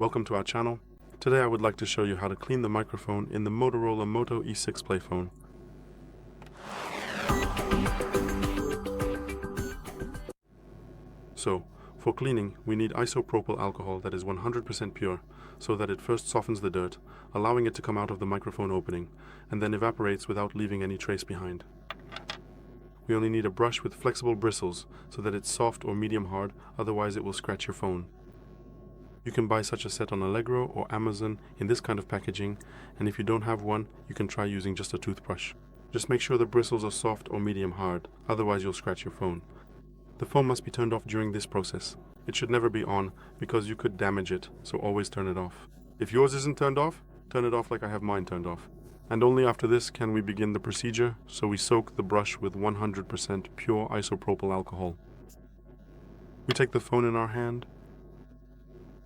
Welcome to our channel. Today I would like to show you how to clean the microphone in the Motorola Moto E6 playphone. So, for cleaning, we need isopropyl alcohol that is 100% pure, so that it first softens the dirt, allowing it to come out of the microphone opening, and then evaporates without leaving any trace behind. We only need a brush with flexible bristles, so that it's soft or medium hard, otherwise it will scratch your phone. You can buy such a set on Allegro or Amazon in this kind of packaging, and if you don't have one, you can try using just a toothbrush. Just make sure the bristles are soft or medium hard, otherwise you'll scratch your phone. The phone must be turned off during this process. It should never be on, because you could damage it, so always turn it off. If yours isn't turned off, turn it off like I have mine turned off. And only after this can we begin the procedure, so we soak the brush with 100% pure isopropyl alcohol. We take the phone in our hand.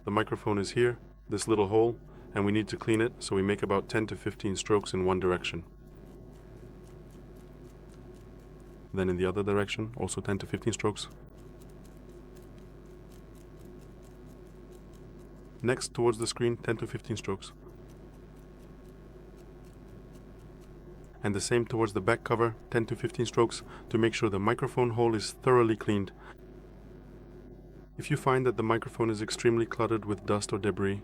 The microphone is here, this little hole, and we need to clean it, so we make about 10 to 15 strokes in one direction. Then in the other direction, also 10 to 15 strokes. Next, towards the screen, 10 to 15 strokes. And the same towards the back cover, 10 to 15 strokes, to make sure the microphone hole is thoroughly cleaned. If you find that the microphone is extremely cluttered with dust or debris,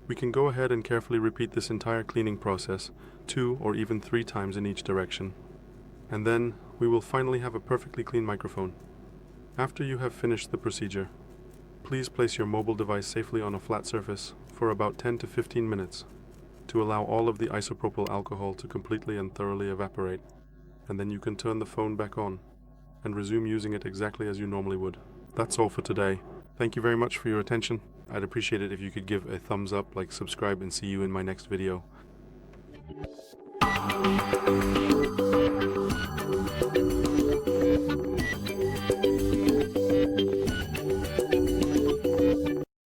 we can go ahead and carefully repeat this entire cleaning process 2 or even 3 times in each direction. And then we will finally have a perfectly clean microphone. After you have finished the procedure, please place your mobile device safely on a flat surface for about 10 to 15 minutes to allow all of the isopropyl alcohol to completely and thoroughly evaporate. And then you can turn the phone back on and resume using it exactly as you normally would. That's all for today. Thank you very much for your attention. I'd appreciate it if you could give a thumbs up, like, subscribe, and see you in my next video.